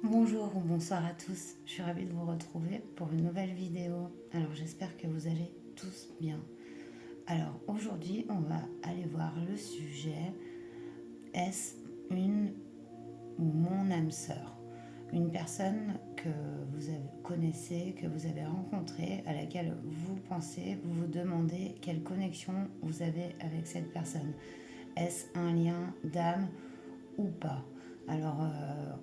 Bonjour ou bonsoir à tous, je suis ravie de vous retrouver pour une nouvelle vidéo. Alors j'espère que vous allez tous bien. Alors aujourd'hui on va aller voir le sujet: est-ce une ou mon âme sœur? Une personne que connaissez, que vous avez rencontrée, à laquelle vous pensez, vous vous demandez quelle connexion vous avez avec cette personne. Est-ce un lien d'âme ou pas? Alors,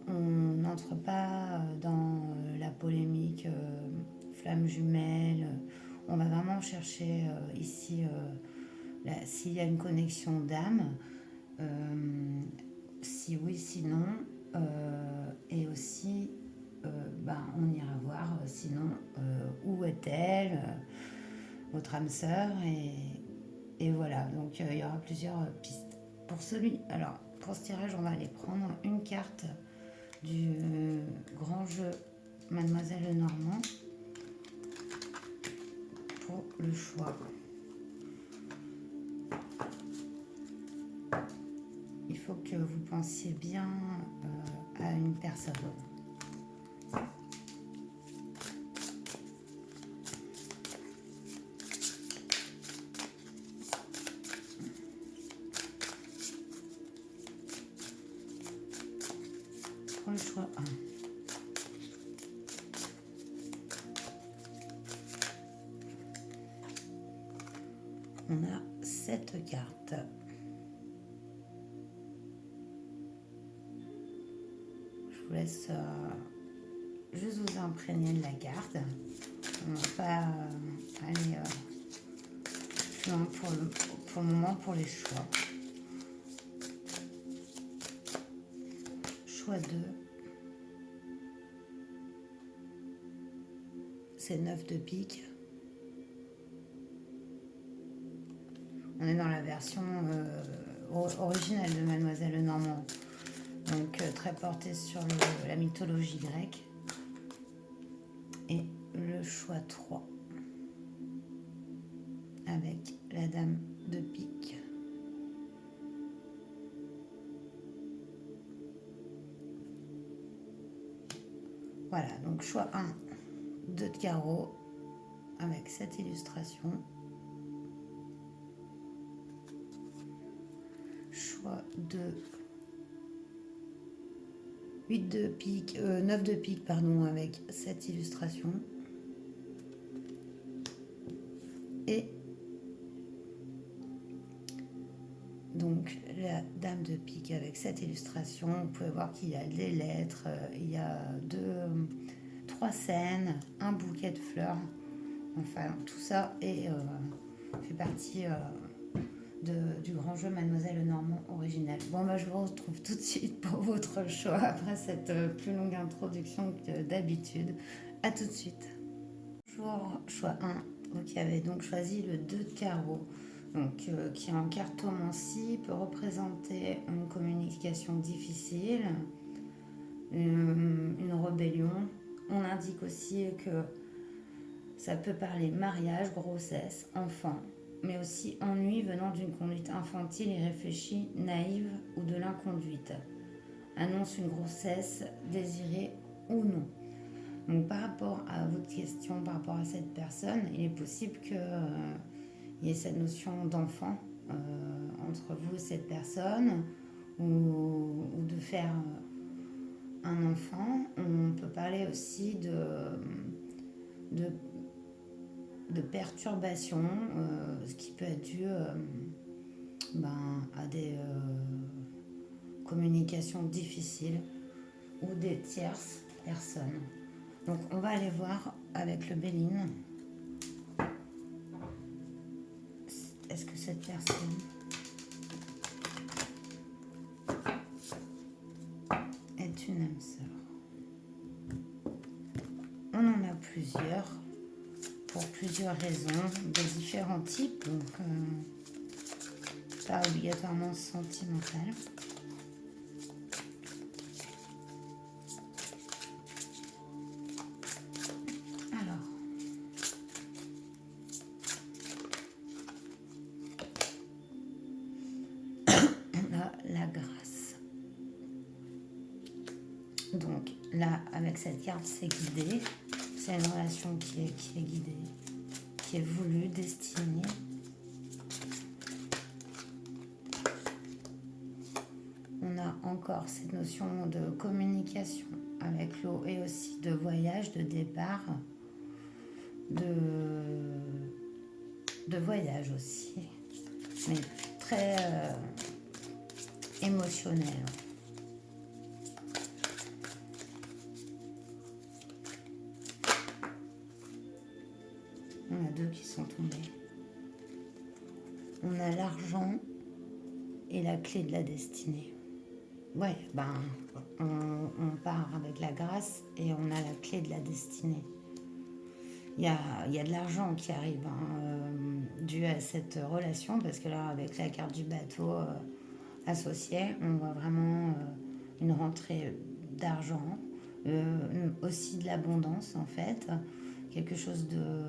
on n'entre pas dans la polémique flamme jumelle. On va vraiment chercher ici s'il y a une connexion d'âme, si oui, sinon, et aussi, on ira voir sinon où est-elle, votre âme sœur, et voilà. Donc, il y aura plusieurs pistes. Pour ce tirage, on va aller prendre une carte du grand jeu Mademoiselle Lenormand pour le choix. Il faut que vous pensiez bien à une personne. Pour le choix 1. On a 7 cartes. Je vous laisse juste vous imprégner de la carte. On ne va pas aller plus loin pour le moment pour les choix. Choix 2. C'est 9 de pique. On est dans la version originale de Mademoiselle Lenormand. Donc très portée sur la mythologie grecque. Et le choix 3 avec la dame de pique. Voilà, donc choix 1, 2 de carreau avec cette illustration. Choix 2, 8 de pique, 9 de pique, pardon, avec cette illustration. Et donc la dame de pique avec cette illustration. Vous pouvez voir qu'il y a des lettres, il y a 3 scènes, un bouquet de fleurs. Enfin, tout ça fait partie du grand jeu Mademoiselle Lenormand original. Bon, je vous retrouve tout de suite pour votre choix après cette plus longue introduction que d'habitude. A tout de suite. Bonjour, choix 1. Vous qui avez donc choisi le 2 de carreau, donc, qui en cartomancie peut représenter une communication difficile, une rébellion. On indique aussi que ça peut parler mariage, grossesse, enfant, mais aussi ennui venant d'une conduite infantile, irréfléchie, naïve ou de l'inconduite. Annonce une grossesse désirée ou non. Donc par rapport à votre question, par rapport à cette personne, il est possible qu'il y ait cette notion d'enfant entre vous et cette personne, ou de faire un enfant. On peut parler aussi de perturbations, ce qui peut être dû à des communications difficiles ou des tierces personnes. Donc on va aller voir avec le Béline. Est-ce que cette personne est une âme sœur? On en a plusieurs, pour plusieurs raisons, de différents types, donc pas obligatoirement sentimental. La grâce. Donc là, avec cette carte, c'est guidé. C'est une relation qui est guidée, qui est voulue, destinée. On a encore cette notion de communication avec l'eau et aussi de voyage, de départ, de voyage aussi, mais très émotionnel. On a deux qui sont tombés. On a l'argent et la clé de la destinée. Ouais, ben, on part avec la grâce et on a la clé de la destinée. Il y a de l'argent qui arrive dû à cette relation, parce que là, avec la carte du bateau associée, on voit vraiment une rentrée d'argent, aussi de l'abondance en fait, quelque chose de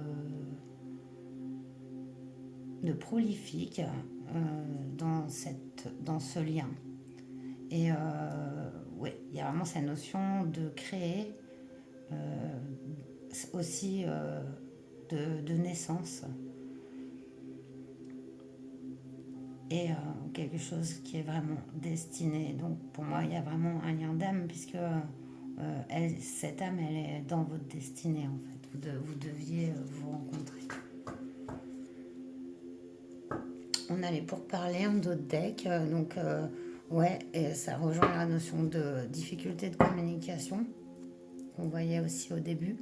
prolifique dans ce lien. Et ouais, il y a vraiment cette notion de créer, aussi de naissance. Et quelque chose qui est vraiment destiné. Donc pour moi, il y a vraiment un lien d'âme, puisque cette âme, elle est dans votre destinée en fait. Vous deviez vous rencontrer. On allait pour parler un d'autres decks, donc ouais, et ça rejoint la notion de difficulté de communication qu'on voyait aussi au début.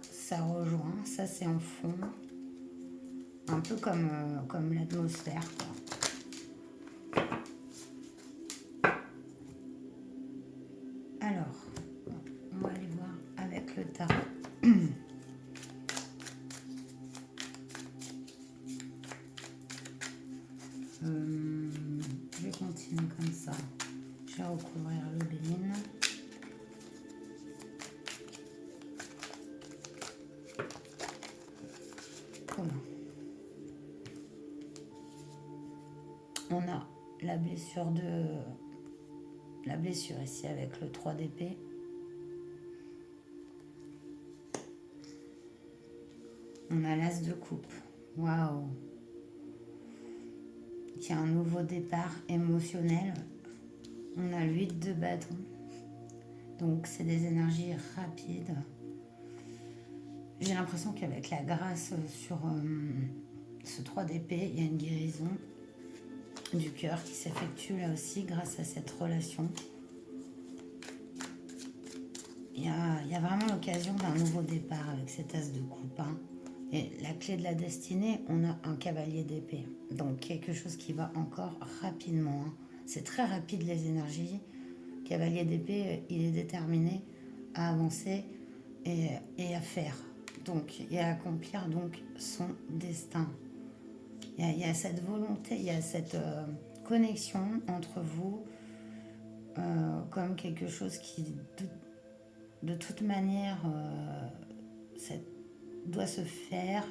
Ça rejoint, ça c'est en fond, un peu comme l'atmosphère, quoi. Alors, on va aller voir avec le tarot. Je vais continuer comme ça. Je vais recouvrir le béline. Voilà. On a la blessure ici avec le 3 d'épée. On a l'as de coupe. Waouh! Qui a un nouveau départ émotionnel. On a l'8 de bâton. Donc c'est des énergies rapides. J'ai l'impression qu'avec la grâce sur ce 3 d'épée, il y a une guérison du cœur qui s'effectue là aussi grâce à cette relation. Il y a vraiment l'occasion d'un nouveau départ avec cet as de coupe. Et la clé de la destinée, on a un cavalier d'épée. Donc quelque chose qui va encore rapidement. C'est très rapide les énergies. Cavalier d'épée, il est déterminé à avancer et à faire. Donc, et à accomplir donc son destin. Il y a cette volonté, il y a cette connexion entre vous, comme quelque chose qui, de toute manière, doit se faire.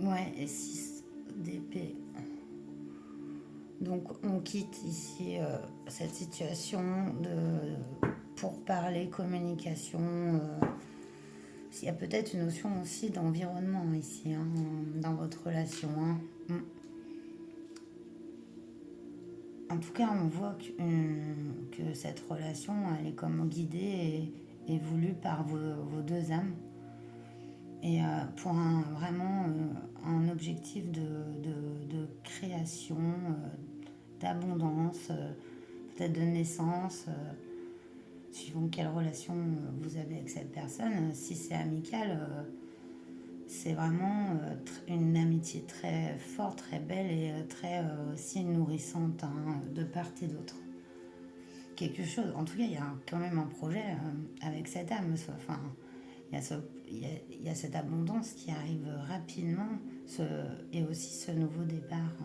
Ouais, et 6 d'épée. Donc on quitte ici cette situation pour parler communication. Il y a peut-être une notion aussi d'environnement ici, dans votre relation. En tout cas, on voit que cette relation, elle est comme guidée et voulue par vos deux âmes. Et pour vraiment un objectif de création, d'abondance, peut-être de naissance, suivant quelle relation vous avez avec cette personne. Si c'est amical, c'est vraiment une amitié très forte, très belle et très aussi nourrissante, de part et d'autre. Quelque chose, en tout cas, il y a quand même un projet avec cette âme. Enfin, il y a cette abondance qui arrive rapidement, et aussi ce nouveau départ.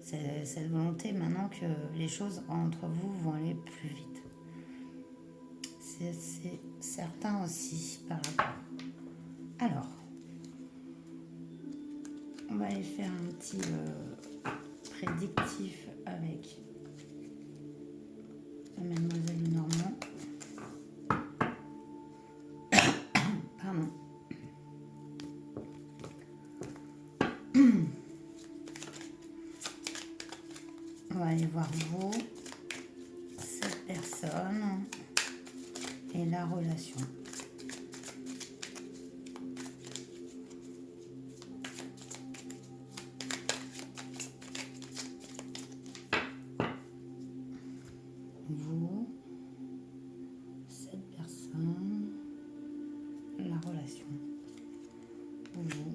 Cette volonté maintenant que les choses entre vous vont aller plus vite. C'est certain aussi par rapport. Alors, on va aller faire un petit prédictif avec la Mademoiselle Lenormand. Pardon. On va aller voir vous, cette personne et la relation. Vous, cette personne, la relation. Vous,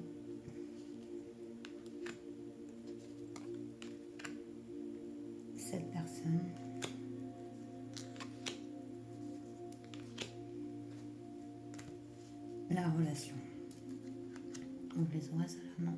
cette personne, la relation. Ouvre les oreilles à la main.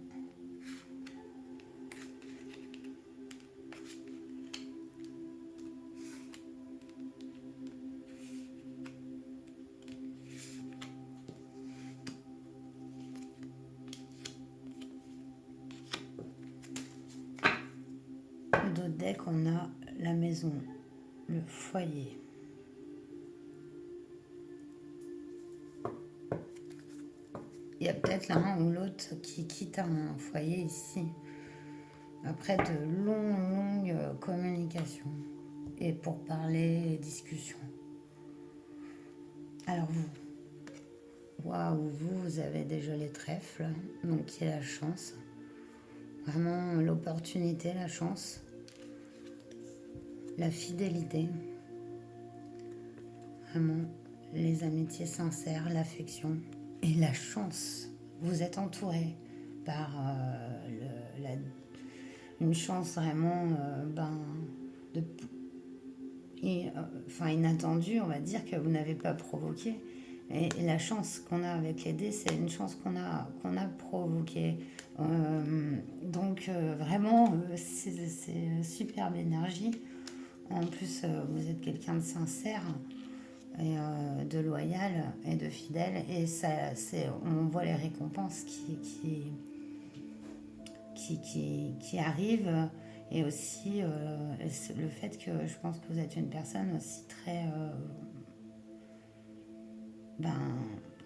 D'autres decks, on a la maison, le foyer. Il y a peut-être l'un ou l'autre qui quitte un foyer ici, après de longues communications et pourparlers et discussions. Alors waouh, vous avez déjà les trèfles, donc il y a la chance. Vraiment l'opportunité, la chance, la fidélité. Vraiment les amitiés sincères, l'affection et la chance. Vous êtes entouré par une chance vraiment inattendue, on va dire, que vous n'avez pas provoquée. Et la chance qu'on a avec les dés, c'est une chance qu'on a provoquée. Donc vraiment, c'est superbe énergie. En plus, vous êtes quelqu'un de sincère et de loyal et de fidèle. Et ça, on voit les récompenses qui arrivent. Et aussi le fait que je pense que vous êtes une personne aussi très...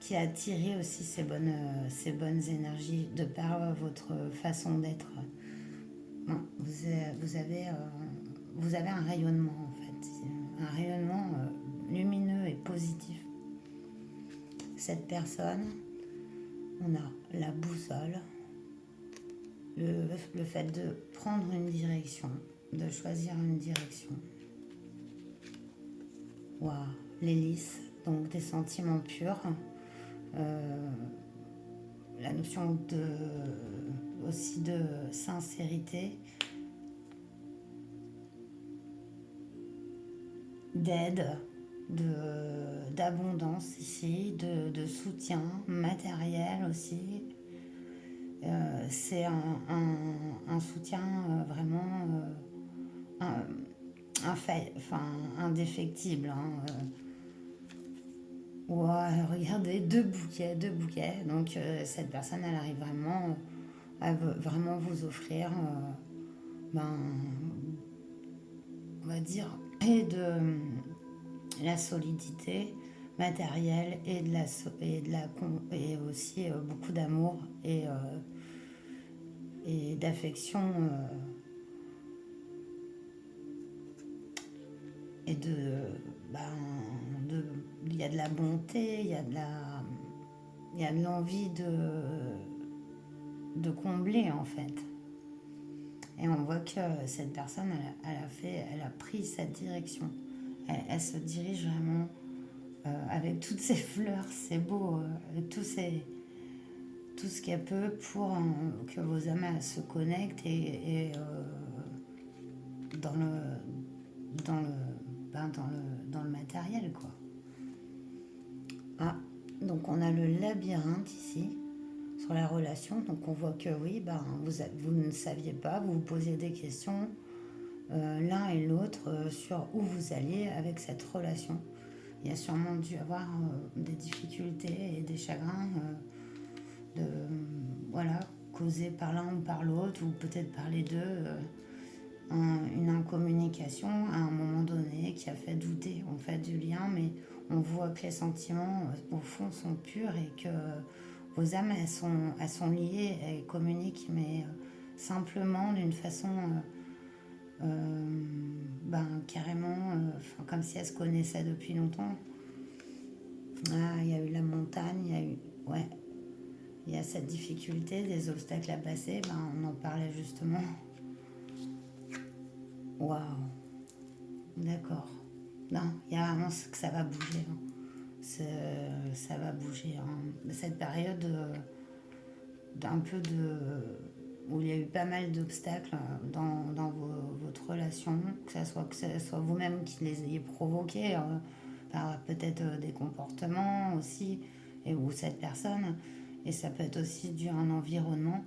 qui a attiré aussi ces bonnes énergies de par votre façon d'être. Bon, vous avez un rayonnement en fait, un rayonnement lumineux et positif. Cette personne, on a la boussole, le fait de prendre une direction, de choisir une direction. Waouh, l'hélice, donc des sentiments purs. La notion aussi de sincérité, d'aide, d'abondance ici, de soutien matériel aussi. C'est un soutien vraiment indéfectible. Ouais, regardez, deux bouquets. Donc cette personne, elle arrive vraiment à vraiment vous offrir, on va dire, et de la solidité matérielle et aussi beaucoup d'amour et d'affection et il y a de la bonté, il y a de l'envie de combler en fait. Et on voit que cette personne, elle a pris cette direction. Elle se dirige vraiment avec toutes ces fleurs, c'est beau, tout ce qu'elle peut pour que vos âmes se connectent et dans le matériel, quoi. Ah, donc on a le labyrinthe ici sur la relation. Donc on voit que oui, vous ne saviez pas, vous vous posiez des questions l'un et l'autre sur où vous alliez avec cette relation. Il y a sûrement dû avoir des difficultés et des chagrins causés par l'un ou par l'autre, ou peut-être par les deux. une incommunication à un moment donné qui a fait douter en fait du lien, mais on voit que les sentiments au fond sont purs et que vos âmes elles sont liées, elles communiquent, mais simplement d'une façon carrément comme si elles se connaissaient depuis longtemps. Ah, il y a eu la montagne, il y a eu ouais, il y a cette difficulté, des obstacles à passer, on en parlait justement. Waouh, d'accord. Non, il y a vraiment que ça va bouger. Ça va bouger. Cette période d'un peu où il y a eu pas mal d'obstacles dans votre relation, que ce soit vous-même qui les ayez provoqués par peut-être des comportements aussi, ou cette personne. Et ça peut être aussi dû à un environnement.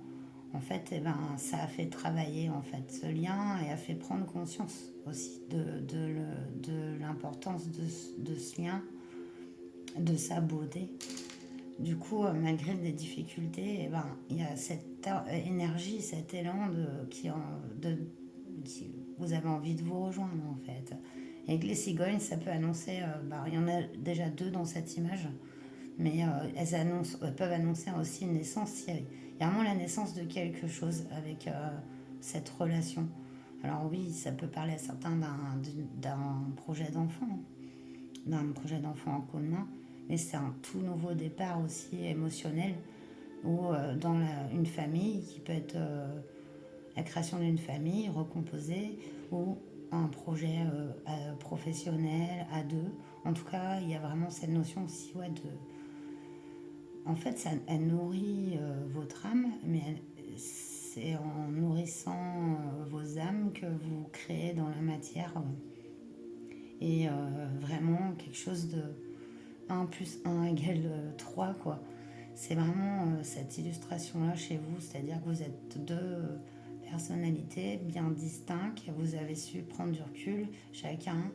En fait, ça a fait travailler en fait ce lien et a fait prendre conscience aussi de l'importance de ce lien, de sa beauté. Du coup, malgré des difficultés, il y a cette énergie, cet élan qui vous avez envie de vous rejoindre en fait. Et que les cigognes, ça peut annoncer, il y en a déjà deux dans cette image, mais elles peuvent annoncer aussi une naissance. Il y a vraiment la naissance de quelque chose avec cette relation. Alors oui, ça peut parler à certains d'un projet d'enfant en commun, mais c'est un tout nouveau départ aussi émotionnel, ou dans une famille qui peut être la création d'une famille recomposée, ou un projet professionnel à deux. En tout cas, il y a vraiment cette notion aussi en fait, elle nourrit votre âme, mais c'est en nourrissant vos âmes que vous créez dans la matière. Et vraiment quelque chose de 1 plus 1 égale 3, quoi. C'est vraiment cette illustration-là chez vous, c'est-à-dire que vous êtes deux personnalités bien distinctes, vous avez su prendre du recul chacun,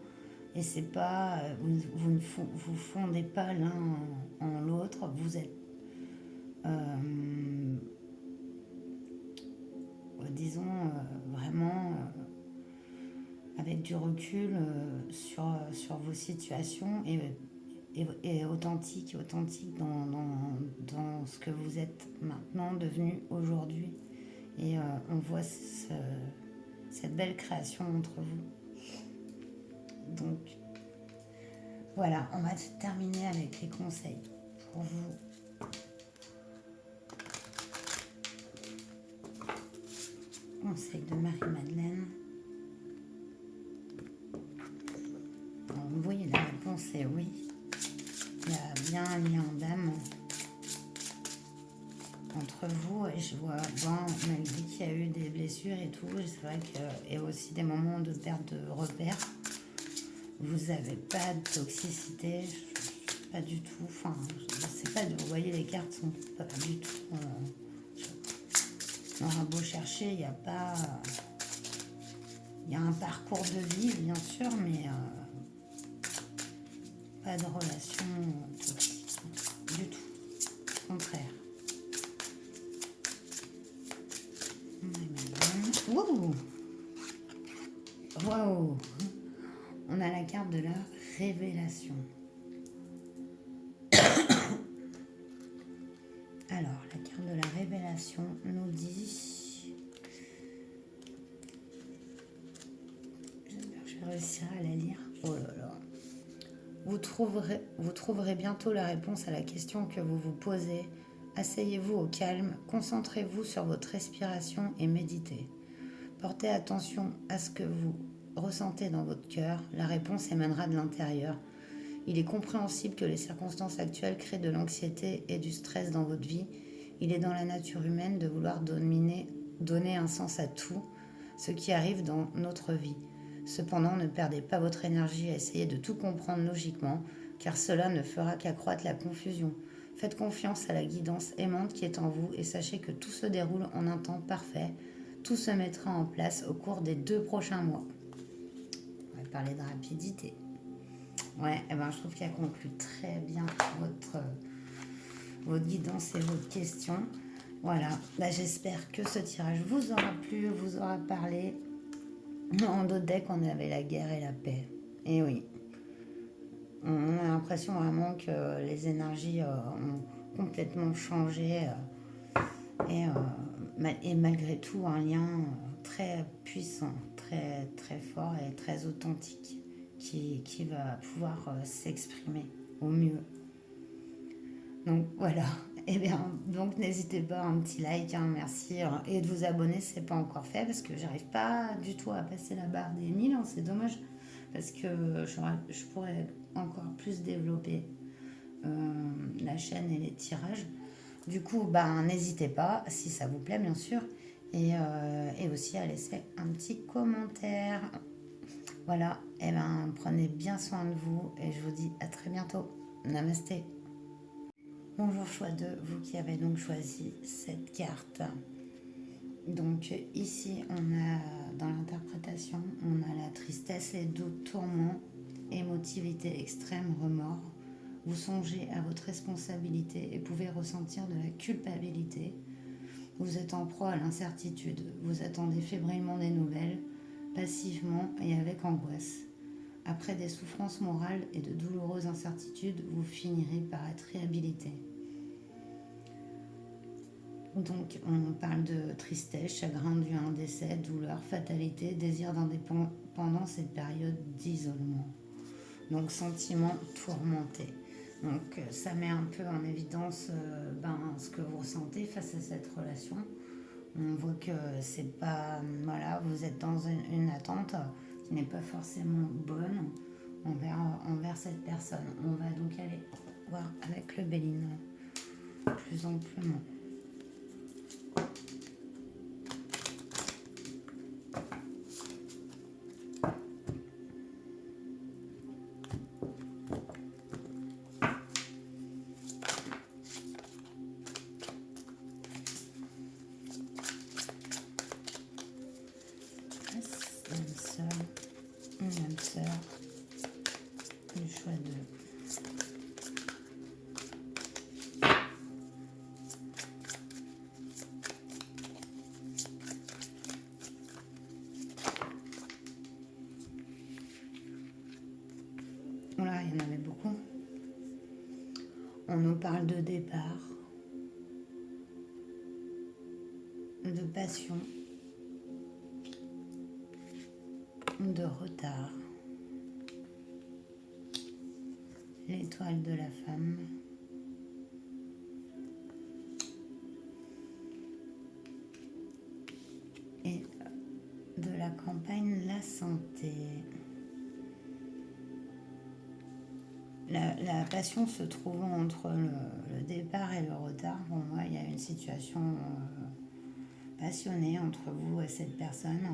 et c'est pas, vous ne vous fondez pas l'un en l'autre, vous êtes, disons, vraiment avec du recul sur vos situations et authentique dans ce que vous êtes maintenant devenu aujourd'hui. Et on voit cette belle création entre vous. Donc voilà, on va terminer avec les conseils pour vous. Conseil de Marie-Madeleine. Vous voyez, la réponse est oui. Il y a bien un lien d'âme entre vous, et je vois, malgré qu'il y a eu des blessures et tout, c'est vrai qu'il y a aussi des moments de perte de repères. Vous n'avez pas de toxicité, pas du tout. Enfin, je sais pas, vous voyez, les cartes sont pas du tout. On aura beau chercher, il n'y a pas. Il y a un parcours de vie, bien sûr, mais pas de relation toxique du tout. Au contraire. Wow! Wow! On a la carte de la révélation. Alors, la carte de la révélation nous dit... J'espère que je vais réussir à la lire. Oh là là. Vous trouverez bientôt la réponse à la question que vous vous posez. Asseyez-vous au calme, concentrez-vous sur votre respiration et méditez. Portez attention à ce que vous ressentez dans votre cœur. La réponse émanera de l'intérieur. Il est compréhensible que les circonstances actuelles créent de l'anxiété et du stress dans votre vie. Il est dans la nature humaine de vouloir donner un sens à tout ce qui arrive dans notre vie. Cependant, ne perdez pas votre énergie à essayer de tout comprendre logiquement, car cela ne fera qu'accroître la confusion. Faites confiance à la guidance aimante qui est en vous et sachez que tout se déroule en un temps parfait. Tout se mettra en place au cours des 2 prochains mois. On va parler de rapidité. Ouais, je trouve qu'elle conclut très bien votre guidance et votre question. Voilà, j'espère que ce tirage vous aura plu, vous aura parlé. En d'autres decks, on avait la guerre et la paix. Et oui, on a l'impression vraiment que les énergies ont complètement changé et malgré tout un lien très puissant, très, très fort et très authentique qui va pouvoir s'exprimer au mieux. Donc voilà, et bien donc n'hésitez pas à un petit like, hein, merci, et de vous abonner si ce n'est pas encore fait parce que j'arrive pas du tout à passer la barre des 1000, hein, c'est dommage parce que je pourrais encore plus développer la chaîne et les tirages. Du coup, ben, n'hésitez pas, si ça vous plaît bien sûr, et aussi à laisser un petit commentaire. Voilà, et ben prenez bien soin de vous et je vous dis à très bientôt. Namasté. Bonjour choix 2, vous qui avez donc choisi cette carte. Donc ici, on a dans l'interprétation, on a la tristesse, les doutes, tourments, émotivité extrême, remords. Vous songez à votre responsabilité et pouvez ressentir de la culpabilité. Vous êtes en proie à l'incertitude. Vous attendez fébrilement des nouvelles, passivement et avec angoisse. Après des souffrances morales et de douloureuses incertitudes, vous finirez par être réhabilité. Donc, on parle de tristesse, chagrin dû à un décès, douleur, fatalité, désir d'indépendance et période d'isolement. Donc, sentiment tourmenté. Donc, ça met un peu en évidence ce que vous ressentez face à cette relation. On voit que c'est pas. Voilà, vous êtes dans une attente qui n'est pas forcément bonne envers cette personne. On va donc aller voir avec le Béline plus amplement. Une âme sœur, le choix de voilà, il y en avait beaucoup. On nous parle de départ, de passion, de retard, l'étoile de la femme, et de la campagne, la santé. La passion se trouvant entre le départ et le retard, pour moi, il y a une situation passionnée entre vous et cette personne.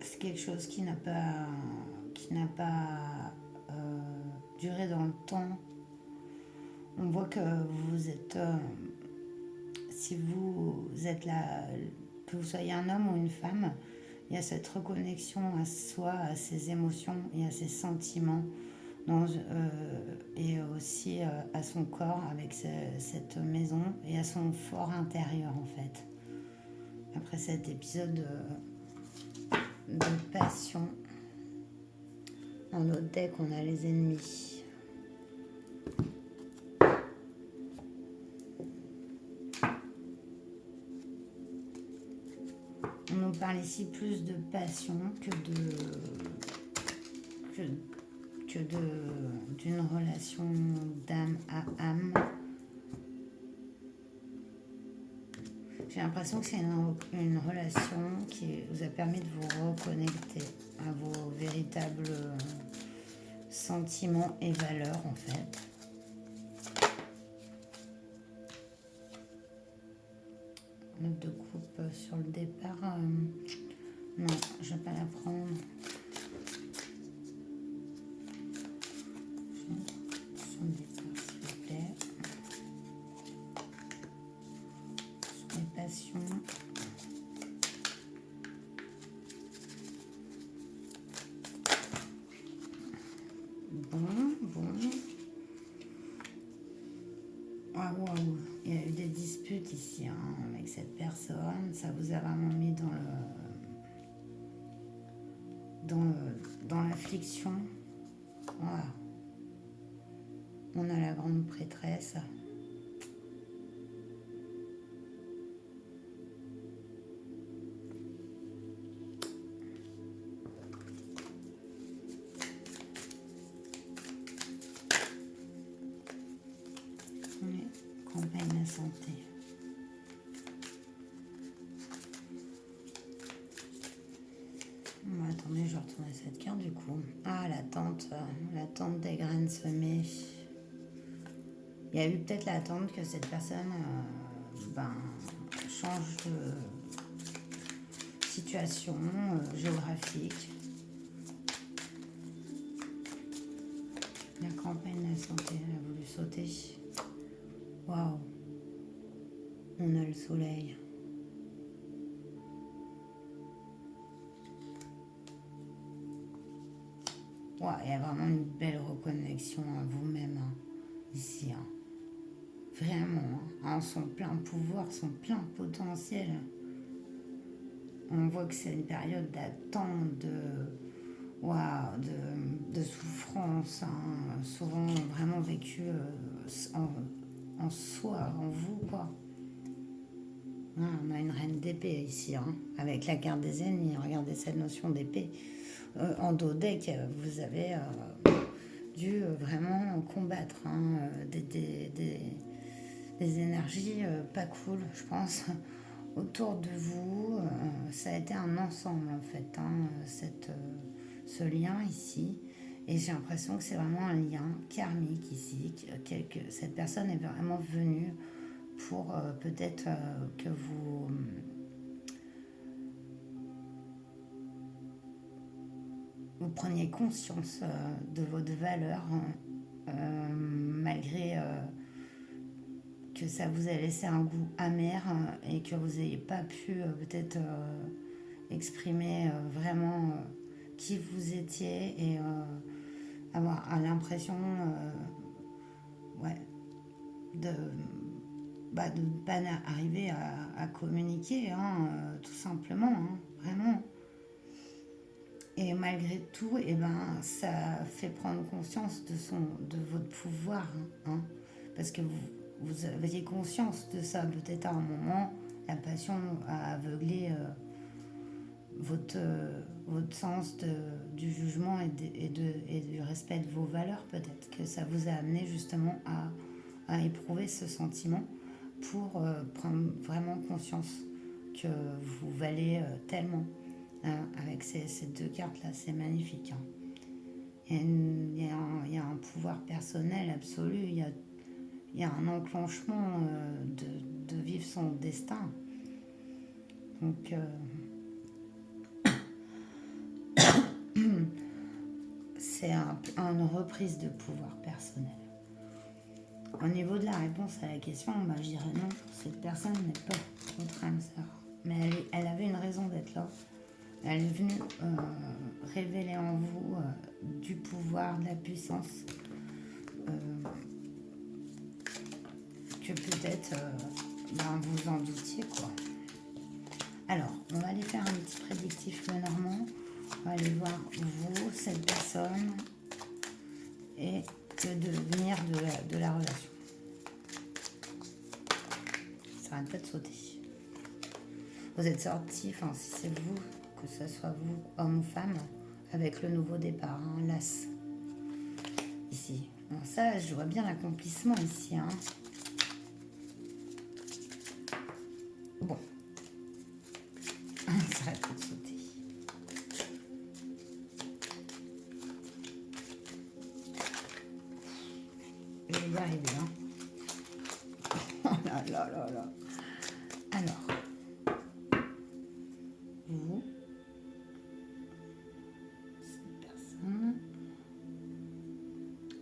C'est quelque chose qui n'a pas duré dans le temps. On voit que vous êtes, si vous êtes là, que vous soyez un homme ou une femme, il y a cette reconnexion à soi, à ses émotions et à ses sentiments, et aussi à son corps avec cette maison et à son fort intérieur en fait. Après cet épisode de passion, dans notre deck on a les ennemis. On nous parle ici plus de passion d'une relation d'âme à âme. J'ai l'impression que c'est une relation qui vous a permis de vous reconnecter à vos véritables sentiments et valeurs en fait. Note de coupe sur le départ. Non, je ne vais pas la prendre. Sur le départ, s'il vous plaît. Sur les passions. Bon. Ah, waouh, il y a eu des disputes ici hein, avec cette personne. Ça vous a vraiment mis dans l'affliction. Voilà. On a la grande prêtresse. Oui, campagne la santé. Bon, attendez, je vais retourner cette carte du coup. Ah, l'attente des graines semées. Il y a eu peut-être l'attente que cette personne change de situation géographique. La campagne de la santé, elle a voulu sauter. Waouh, on a le soleil. Wow, il y a vraiment une belle reconnexion à vous-même hein, ici. Hein. Vraiment, hein, en son plein pouvoir, son plein potentiel. On voit que c'est une période d'attente, de souffrance, hein, souvent vraiment vécue en soi, en vous, quoi. Ah, on a une reine d'épée ici, hein, avec la carte des ennemis. Regardez cette notion d'épée. En dos deck, vous avez dû vraiment combattre hein, des énergies pas cool, je pense, autour de vous. Ça a été un ensemble, en fait, hein, ce lien ici. Et j'ai l'impression que c'est vraiment un lien karmique ici. Cette personne est vraiment venue pour peut-être que vous preniez conscience de votre valeur, malgré que ça vous a laissé un goût amer et que vous n'ayez pas pu peut-être exprimer vraiment qui vous étiez et avoir l'impression ouais, de ne pas arriver à communiquer, hein, tout simplement, hein, vraiment. Et malgré tout, eh ben, ça fait prendre conscience de votre pouvoir. Hein, parce que vous aviez conscience de ça. Peut-être à un moment, la passion a aveuglé votre sens du jugement et du respect de vos valeurs. Peut-être que ça vous a amené justement à éprouver ce sentiment pour prendre vraiment conscience que vous valez tellement. Hein, avec ces deux cartes-là, c'est magnifique. Hein. Il y a un pouvoir personnel absolu, il y a un enclenchement de vivre son destin. Donc, c'est une reprise de pouvoir personnel. Au niveau de la réponse à la question, je dirais non, cette personne n'est pas votre âme sœur. Mais elle avait une raison d'être là. Elle est venue révéler en vous du pouvoir, de la puissance, que peut-être vous en doutiez, quoi. Alors, on va aller faire un petit prédictif Lenormand. On va aller voir vous, cette personne, et le devenir de la relation. Ça n'arrête pas de sauter. Vous êtes sortis, enfin si c'est vous, que ce soit vous, homme ou femme, avec le nouveau départ, hein, l'as. Ici. Bon, ça, je vois bien l'accomplissement ici. Hein. Bon. Ça arrête pas de sauter. Je vais y arriver. Hein. Oh là là là là. Alors. Vous. Cette personne.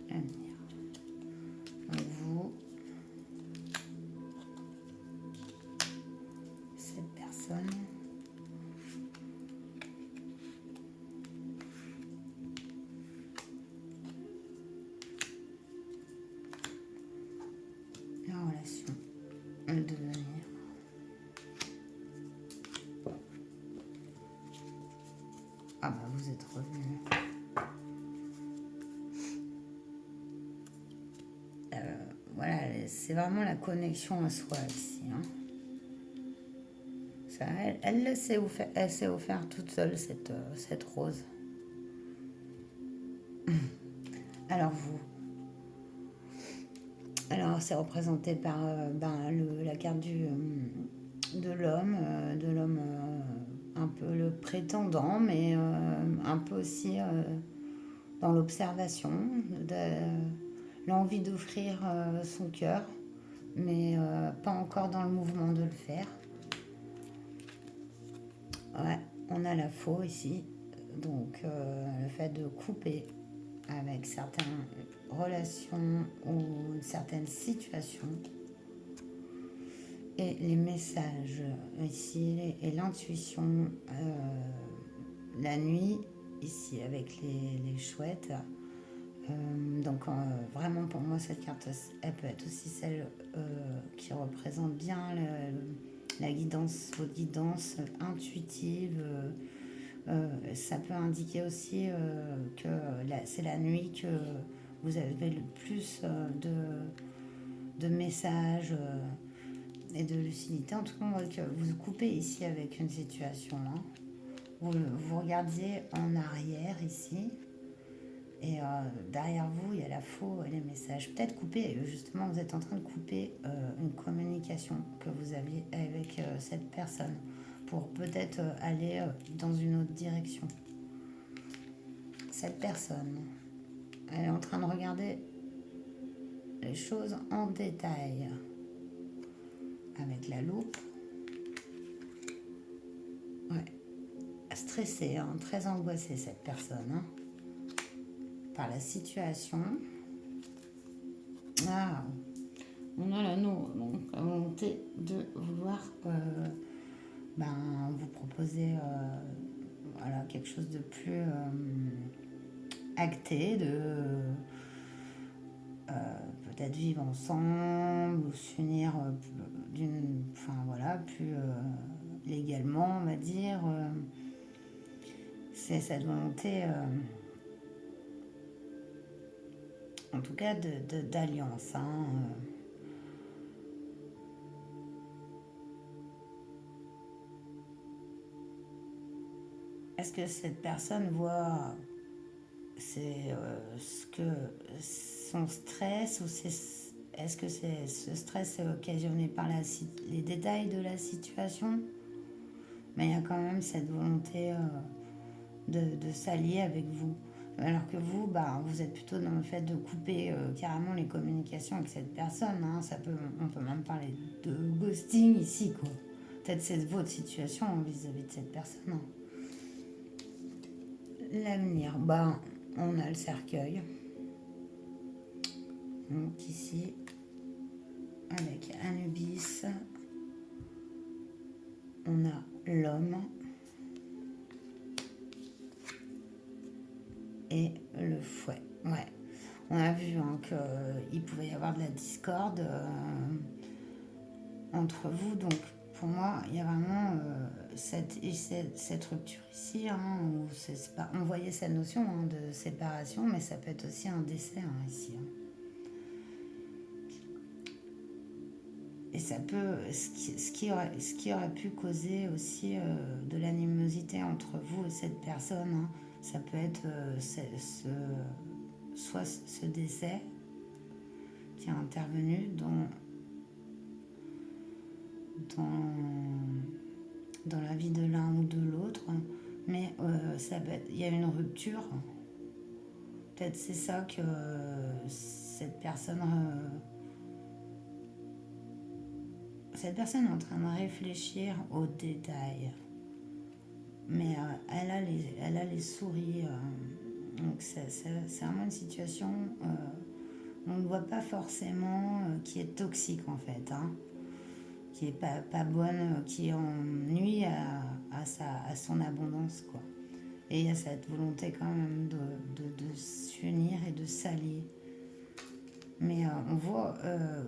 L'avenir. Donc vous. Cette personne. relation de venir. Ah bah vous êtes revenu. Voilà, c'est vraiment la connexion à soi ici. Hein. Ça, elle s'est offert toute seule cette rose. Alors vous. Alors c'est représenté par la carte de l'homme, un peu le prétendant, mais un peu aussi dans l'observation, l'envie d'offrir son cœur, mais pas encore dans le mouvement de le faire. Ouais, on a la faux ici, donc le fait de couper avec certaines relations ou certaines situations. Et les messages ici, et l'intuition, la nuit ici avec les chouettes. Donc vraiment pour moi cette carte, elle peut être aussi celle qui représente bien la guidance, votre guidance intuitive. Ça peut indiquer aussi que c'est la nuit que vous avez le plus de messages et de lucidité. En tout cas, on voit que vous coupez ici avec une situation. Hein. Vous regardiez en arrière ici. Et derrière vous, il y a la faux et les messages. Peut-être couper, justement, vous êtes en train de couper une communication que vous aviez avec cette personne pour peut-être aller dans une autre direction. Cette personne, elle est en train de regarder les choses en détail avec la loupe. Ouais. Stressée, hein, très angoissée cette personne. Hein. Par la situation. Ah, on a la volonté de vouloir vous proposer voilà, quelque chose de plus acté, de peut-être vivre ensemble ou s'unir plus légalement, on va dire. C'est cette volonté en tout cas d'alliance. Hein. Est-ce que cette personne voit ce que son stress ou est-ce que ce stress est occasionné par les détails de la situation, mais il y a quand même cette volonté de s'allier avec vous. Alors que vous, vous êtes plutôt dans le fait de couper carrément les communications avec cette personne. Hein. On peut même parler de ghosting ici, quoi. Peut-être c'est votre situation vis-à-vis de cette personne. Hein. L'avenir, on a le cercueil. Donc ici, avec Anubis, on a l'homme. Et le fouet. Ouais. On a vu hein, qu'il pouvait y avoir de la discorde entre vous. Donc, pour moi, il y a vraiment cette rupture ici. Hein, où on voyait cette notion hein, de séparation, mais ça peut être aussi un décès hein, ici. Hein. Et ça peut, ce qui aurait pu causer aussi de l'animosité entre vous et cette personne, hein, ça peut être soit ce décès qui est intervenu dans la vie de l'un ou de l'autre, mais il y a une rupture. Peut-être c'est ça que cette personne est en train de réfléchir aux détails. Mais elle a les souris. Donc c'est vraiment une situation on ne voit pas forcément qui est toxique en fait. Hein, qui est pas bonne, qui ennuie à son abondance. Quoi. Et il y a cette volonté quand même de s'unir et de s'allier. Mais on voit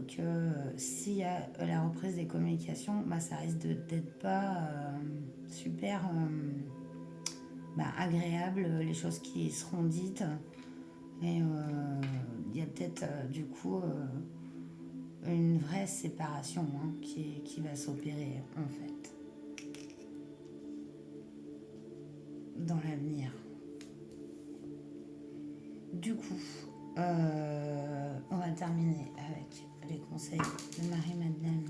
que s'il y a la reprise des communications, bah, ça risque d'être pas super agréable, les choses qui seront dites. Et il y a peut-être du coup une vraie séparation qui va s'opérer en fait dans l'avenir. Du coup, on va terminer avec les conseils de Marie-Madeleine.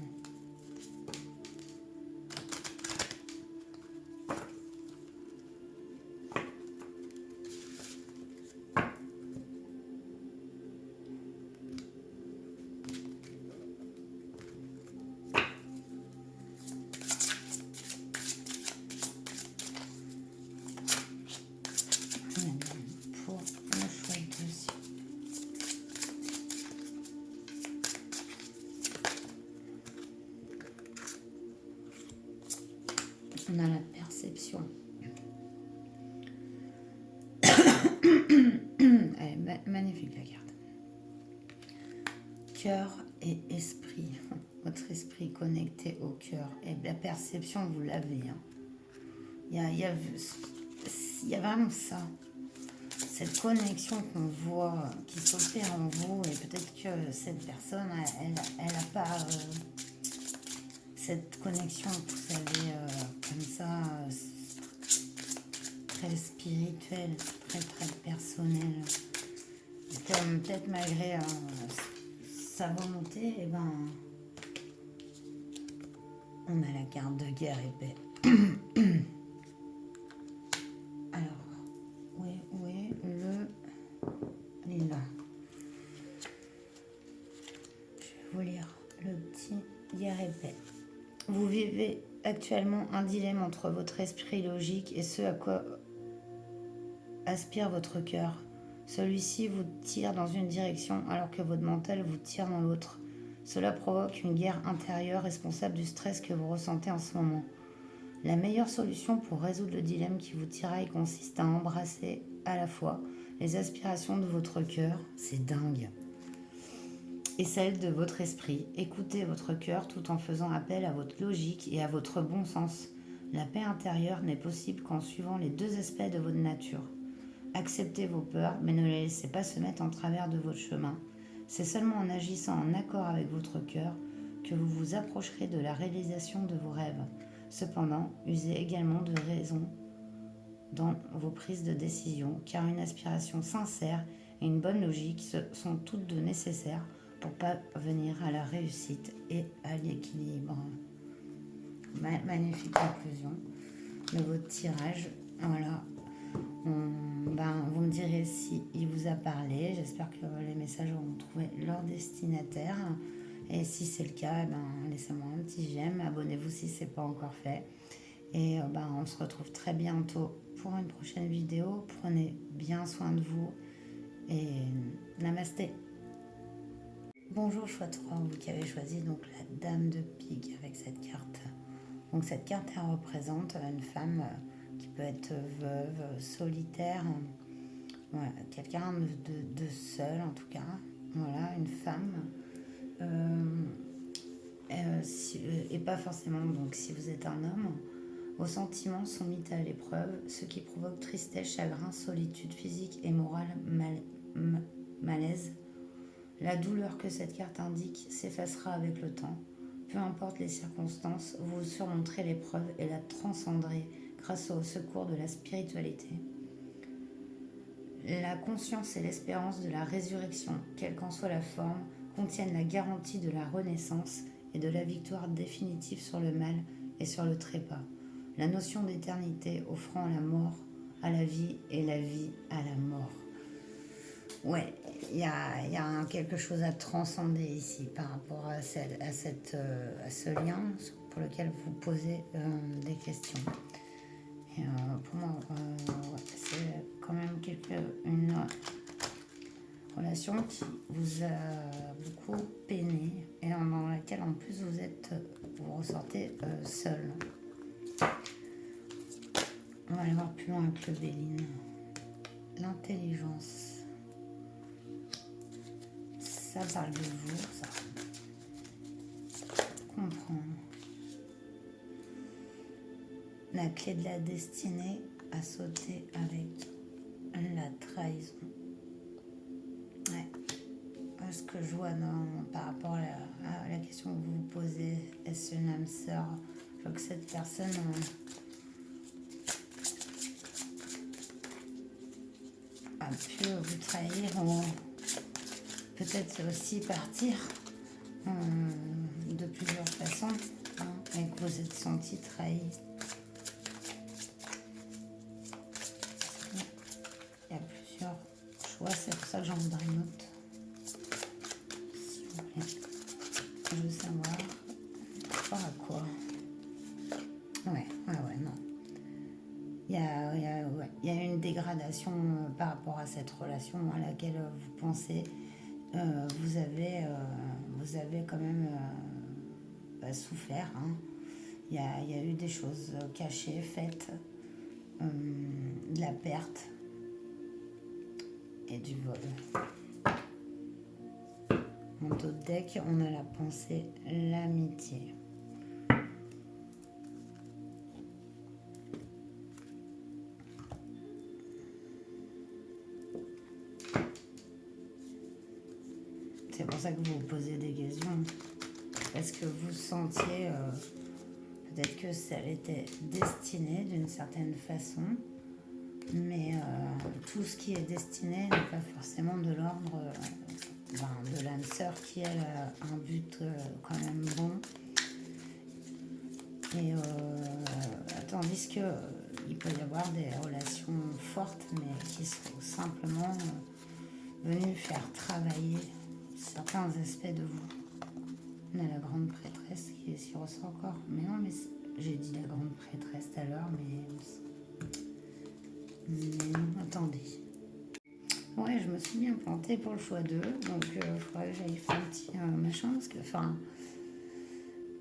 Pour le choix de dossier. On a la perception. Elle est magnifique la carte. Cœur et esprit. Votre esprit connecté au cœur. Et la perception, vous l'avez. Il y a vraiment ça. Cette connexion qu'on voit qui s'opère en vous. Et peut-être que cette personne, elle n'a pas cette connexion, vous savez, comme ça, très spirituelle, très très personnelle. Comme peut-être malgré sa volonté, et ben, on a la carte de guerre épée. Alors, où est le lilas? Je vais vous lire le petit guerre épée. Vous vivez actuellement un dilemme entre votre esprit logique et ce à quoi aspire votre cœur. Celui-ci vous tire dans une direction alors que votre mental vous tire dans l'autre. Cela provoque une guerre intérieure responsable du stress que vous ressentez en ce moment. La meilleure solution pour résoudre le dilemme qui vous tiraille consiste à embrasser à la fois les aspirations de votre cœur, c'est dingue, et celles de votre esprit. Écoutez votre cœur tout en faisant appel à votre logique et à votre bon sens. La paix intérieure n'est possible qu'en suivant les deux aspects de votre nature. Acceptez vos peurs, mais ne les laissez pas se mettre en travers de votre chemin. C'est seulement en agissant en accord avec votre cœur que vous vous approcherez de la réalisation de vos rêves. Cependant, usez également de raison dans vos prises de décision, car une aspiration sincère et une bonne logique sont toutes deux nécessaires pour parvenir à la réussite et à l'équilibre. Magnifique conclusion de votre tirage. Voilà. Vous me direz si il vous a parlé. J'espère que les messages auront trouvé leur destinataire. Et si c'est le cas, laissez-moi un petit j'aime. Abonnez-vous si ce n'est pas encore fait. Et on se retrouve très bientôt pour une prochaine vidéo. Prenez bien soin de vous. Et namasté. Bonjour chouette roi, vous qui avez choisi donc la dame de pique avec cette carte. Donc cette carte, elle représente une femme qui peut être veuve, solitaire, quelqu'un de seul en tout cas. Voilà, une femme. Et pas forcément, donc si vous êtes un homme, vos sentiments sont mis à l'épreuve, ce qui provoque tristesse, chagrin, solitude physique et morale, malaise. La douleur que cette carte indique s'effacera avec le temps. Peu importe les circonstances, vous surmonterez l'épreuve et la transcenderez grâce au secours de la spiritualité. La conscience et l'espérance de la résurrection, quelle qu'en soit la forme, contiennent la garantie de la renaissance et de la victoire définitive sur le mal et sur le trépas. La notion d'éternité offrant la mort à la vie et la vie à la mort. Ouais, il y a quelque chose à transcender ici par rapport à ce lien pour lequel vous posez des questions. Et pour moi, c'est quand même une relation qui vous a beaucoup peiné et dans laquelle en plus vous ressortez seul. On va aller voir plus loin avec le Béline. L'intelligence. ça parle de vous, ça. Comprendre. La clé de la destinée à sauter avec la trahison. Ouais. Ce que je vois par rapport à la question que vous vous posez, est-ce une âme sœur? Je vois que cette personne a pu vous trahir ou peut-être aussi partir de plusieurs façons, hein, et que vous êtes senti trahi. Il y a plusieurs choix, c'est pour ça que j'en voudrais une autre. S'il vous plaît. Je veux savoir par rapport à quoi. Ouais, non. Il y a une dégradation par rapport à cette relation à laquelle vous pensez. Vous avez quand même souffert. Hein. Il y a eu des choses cachées, faites, de la perte et du vol. En d'autres decks, on a la pensée, l'amitié. C'est pour ça que vous vous posez des questions. Parce que vous sentiez peut-être que ça était destiné d'une certaine façon. Mais tout ce qui est destiné n'est pas forcément de l'ordre de l'âme sœur qui elle, a un but quand même bon. Et tandis que il peut y avoir des relations fortes mais qui sont simplement venues faire travailler certains aspects de vous. On a la grande prêtresse qui s'y ressent encore. Mais non, mais j'ai dit la grande prêtresse tout à l'heure, mais non, attendez. Ouais, je me suis bien plantée pour le choix 2, donc il faudrait que j'aille faire un petit machin, parce que,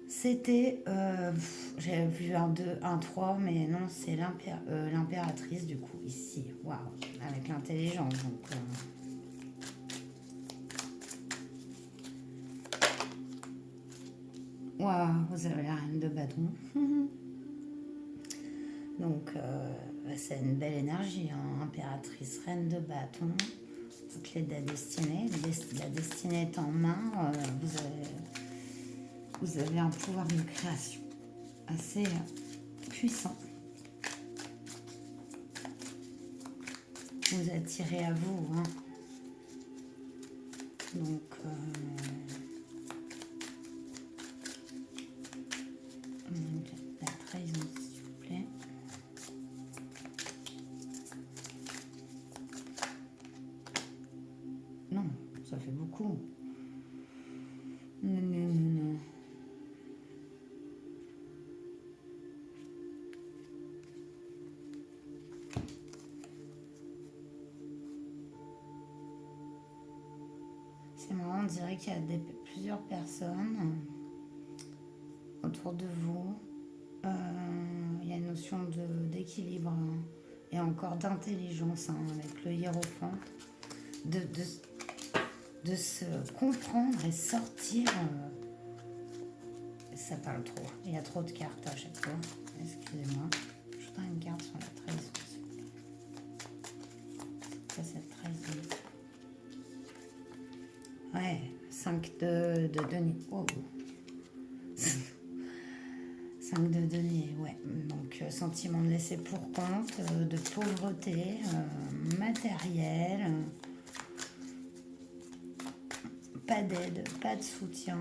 c'était, j'avais vu un 2, un 3, mais non, c'est l'impératrice, du coup, ici, waouh, avec l'intelligence, donc... Waouh, vous avez la reine de bâton. Donc, c'est une belle énergie, hein. Impératrice, reine de bâton, clé de la destinée. La destinée est en main. Vous avez un pouvoir de création assez puissant. Vous attirez à vous. Hein. Donc, la trahison, s'il vous plaît. Non, ça fait beaucoup. Non. C'est marrant, on dirait qu'il y a plusieurs personnes autour de vous. Il y a une notion d'équilibre et encore d'intelligence avec le hiérophant. De se comprendre et sortir. Ça parle trop. Il y a trop de cartes à chaque fois. Excusez-moi. Je voudrais une carte sur la trahison. C'est quoi cette trahison? Ouais, 5 de denier. Oh. 5 de denier, ouais. Donc, sentiment de laisser pour compte, de pauvreté, matériel. Pas d'aide, pas de soutien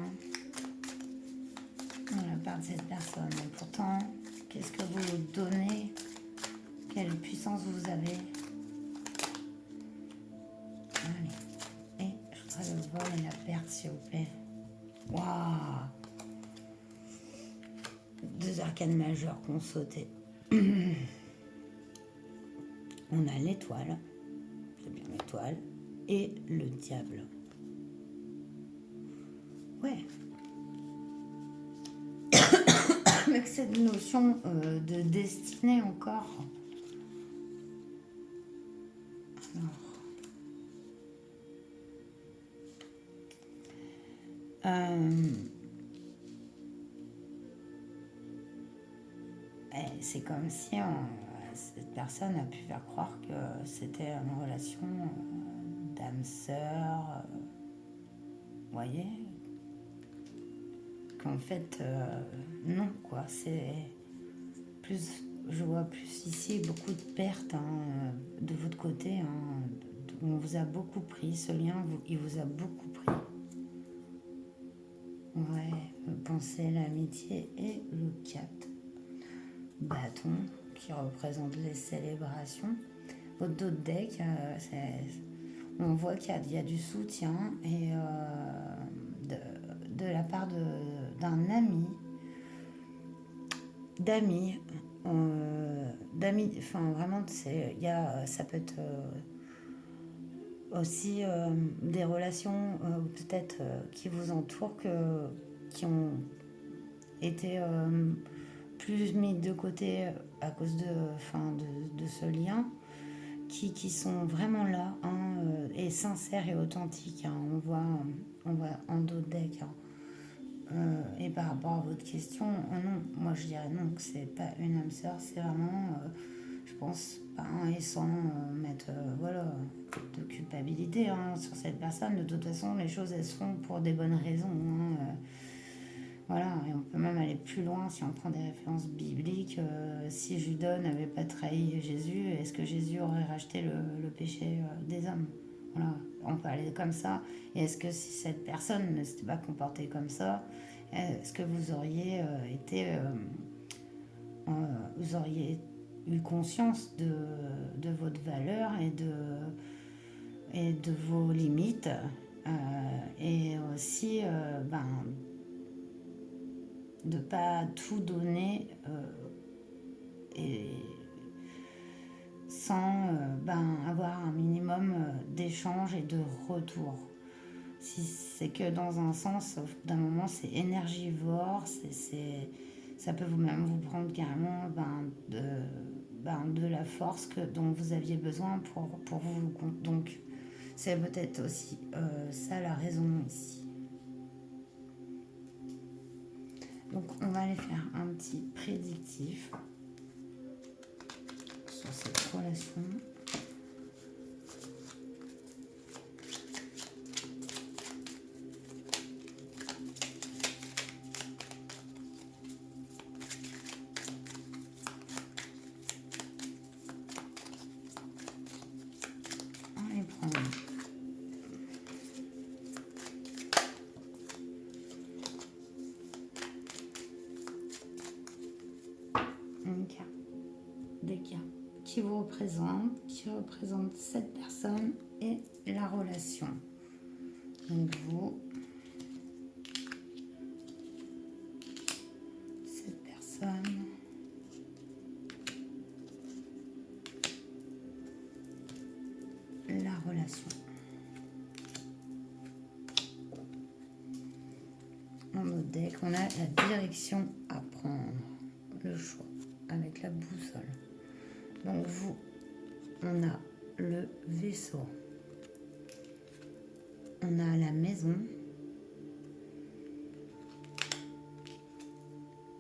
de la part de cette personne. Et pourtant, qu'est-ce que vous donnez? Quelle puissance vous avez? Allez. Et je voudrais le vol et la perte, s'il vous plaît. Waouh! 2 arcanes majeures qu'on sautait. On a l'étoile, c'est bien l'étoile, et le diable. Ouais. Avec cette notion de destinée encore. Alors. Euh, c'est comme si cette personne a pu faire croire que c'était une relation d'âme-sœur, vous voyez, qu'en fait, non, quoi, c'est plus, je vois plus ici beaucoup de pertes de votre côté, on vous a beaucoup pris, ce lien, il vous a beaucoup pris. Ouais, pensez l'amitié et le 4 bâton qui représente les célébrations. Votre autre deck, on voit qu'il y a du soutien et de la part d'un ami, d'amis, enfin vraiment, ça peut être aussi des relations peut-être qui vous entourent, qui ont été plus mis de côté à cause de ce lien, qui sont vraiment là et sincères et authentiques. On voit en d'autres decks. Et par rapport à votre question, non, moi je dirais non, que c'est pas une âme sœur, c'est vraiment, je pense, et sans mettre voilà, de culpabilité sur cette personne. De toute façon, les choses elles se font pour des bonnes raisons. Voilà, et on peut même aller plus loin si on prend des références bibliques. Si Judas n'avait pas trahi Jésus, est-ce que Jésus aurait racheté le péché des hommes? Voilà, on peut aller comme ça. Et est-ce que si cette personne ne s'était pas comportée comme ça, est-ce que vous auriez vous auriez eu conscience de votre valeur et de vos limites, et aussi de pas tout donner et sans avoir un minimum d'échange et de retour. Si c'est que dans un sens, d'un moment c'est énergivore, ça peut même vous prendre carrément de la force dont vous aviez besoin pour vous. Donc c'est peut-être aussi ça la raison ici. Donc on va aller faire un petit prédictif sur cette relation. On les prend. Une carte, des cartes qui vous représentent, qui représentent cette personne et la relation. Donc vous, cette personne, la relation. Dans notre deck, on a la direction à prendre, le choix avec la boussole. Donc vous, on a le vaisseau, on a la maison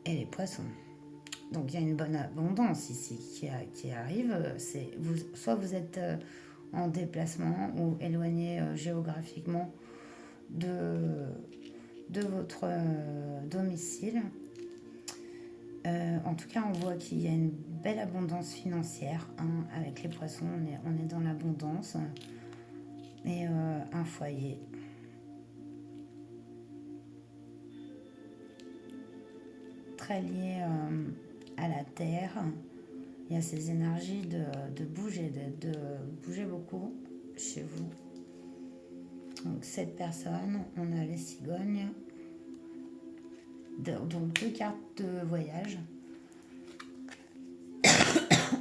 et les poissons. Donc il y a une bonne abondance ici qui arrive. Soit vous êtes en déplacement ou éloigné géographiquement de votre domicile. En tout cas, on voit qu'il y a une belle abondance financière. Avec les poissons, on est dans l'abondance. Et un foyer. Très lié à la terre. Il y a ces énergies de bouger, de bouger beaucoup chez vous. Donc cette personne, on a les cigognes. Donc 2 cartes de voyage.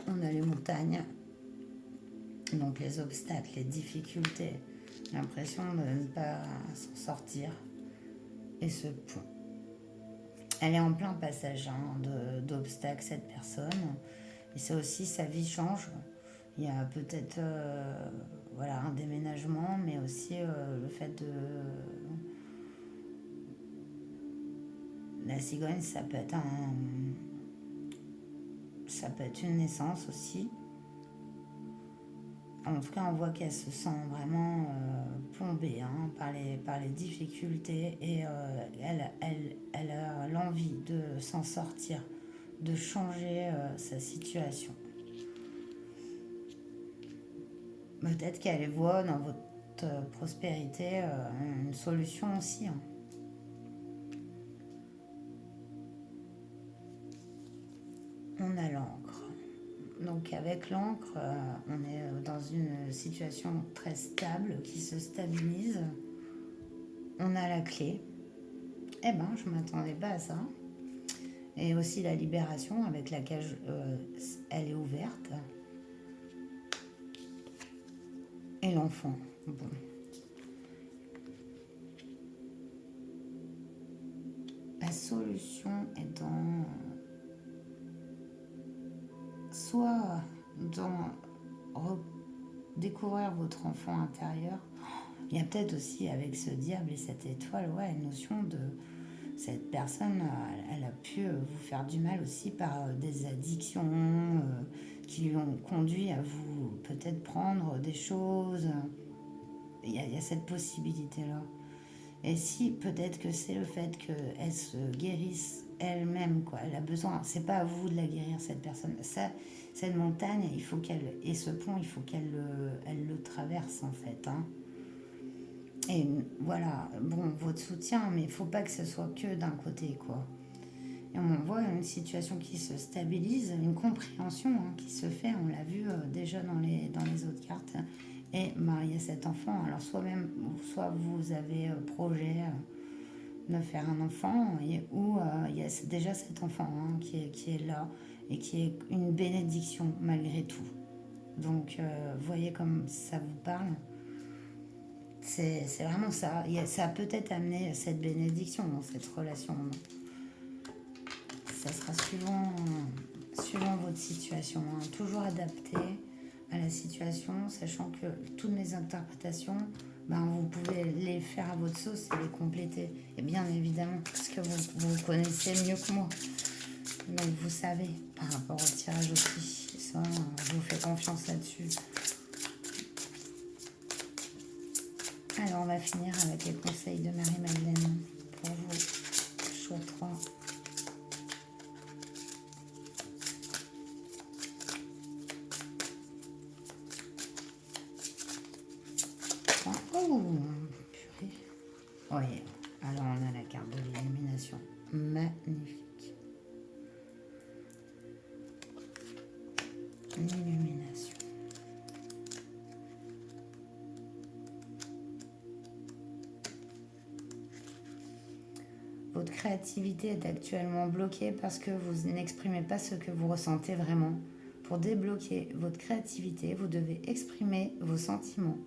On a les montagnes. Donc les obstacles, les difficultés. L'impression de ne pas s'en sortir. Et ce pont. Elle est en plein passage d'obstacles, cette personne. Et c'est aussi, sa vie change. Il y a peut-être un déménagement, mais aussi le fait La cigogne, ça peut être une naissance aussi. En tout cas, on voit qu'elle se sent vraiment plombée par les difficultés et elle a l'envie de s'en sortir, de changer sa situation. Peut-être qu'elle voit dans votre prospérité une solution aussi. On a l'encre. Donc avec l'encre, on est dans une situation très stable qui se stabilise. On a la clé. Eh ben, je ne m'attendais pas à ça. Et aussi la libération avec la cage, elle est ouverte. Et l'enfant. Bon. La solution est soit dans découvrir votre enfant intérieur. Il y a peut-être aussi avec ce diable et cette étoile, une notion de cette personne, elle a pu vous faire du mal aussi par des addictions qui lui ont conduit à vous peut-être prendre des choses. Il y a cette possibilité-là. Et si peut-être que c'est le fait qu'elle se guérisse elle-même, quoi. Elle a besoin, c'est pas à vous de la guérir, cette personne. Ça, cette montagne, il faut et ce pont, il faut qu'elle le traverse en fait. Et voilà, bon, votre soutien, mais il faut pas que ce soit que d'un côté, quoi. Et on voit une situation qui se stabilise, une compréhension qui se fait, on l'a vu déjà dans les autres cartes. Et il y a cet enfant, alors soit vous avez projet de faire un enfant, ou il y a déjà cet enfant qui est là, et qui est une bénédiction malgré tout. Donc, voyez comme ça vous parle. C'est vraiment ça. Ça a peut-être amené cette bénédiction dans cette relation. Ça sera suivant votre situation. Toujours adapté à la situation, sachant que toutes mes interprétations, vous pouvez les faire à votre sauce et les compléter. Et bien évidemment, parce que vous connaissez mieux que moi. Donc vous savez, par rapport au tirage aussi. Ça, je vous fais confiance là-dessus. Alors on va finir avec les conseils de Marie-Madeleine pour vous, jour 3. Oh, purée. Oui, alors on a la carte de l'illumination. Magnifique. L'illumination. Votre créativité est actuellement bloquée parce que vous n'exprimez pas ce que vous ressentez vraiment. Pour débloquer votre créativité, vous devez exprimer vos sentiments.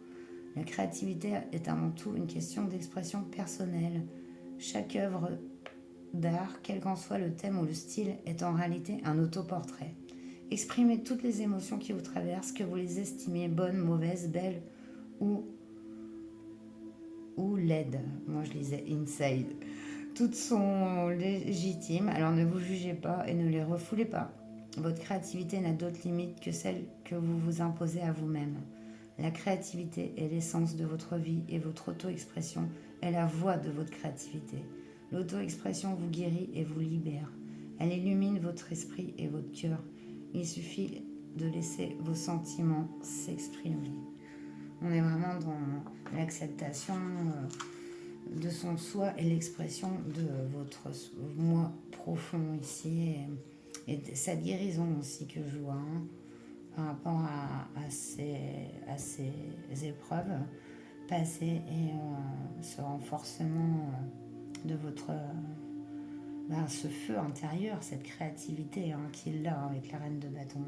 La créativité est avant tout une question d'expression personnelle. Chaque œuvre d'art, quel qu'en soit le thème ou le style, est en réalité un autoportrait. Exprimez toutes les émotions qui vous traversent, que vous les estimiez bonnes, mauvaises, belles ou laides. Moi je lisais inside. Toutes sont légitimes, alors ne vous jugez pas et ne les refoulez pas. Votre créativité n'a d'autre limite que celle que vous vous imposez à vous-même. La créativité est l'essence de votre vie et votre auto-expression est la voix de votre créativité. L'auto-expression vous guérit et vous libère. Elle illumine votre esprit et votre cœur. Il suffit de laisser vos sentiments s'exprimer. On est vraiment dans l'acceptation de son soi et l'expression de votre moi profond ici. Et cette guérison aussi que je vois par rapport à ces épreuves passées et ce renforcement de votre ce feu intérieur, cette créativité qu'il a avec la reine de bâton.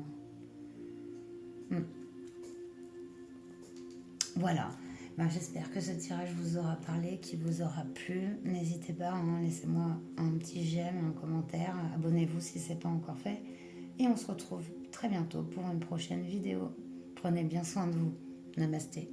Voilà, j'espère que ce tirage vous aura parlé, qu'il vous aura plu. N'hésitez pas, laissez-moi un petit j'aime, un commentaire, abonnez-vous si ce n'est pas encore fait. Et on se retrouve très bientôt pour une prochaine vidéo. Prenez bien soin de vous. Namasté.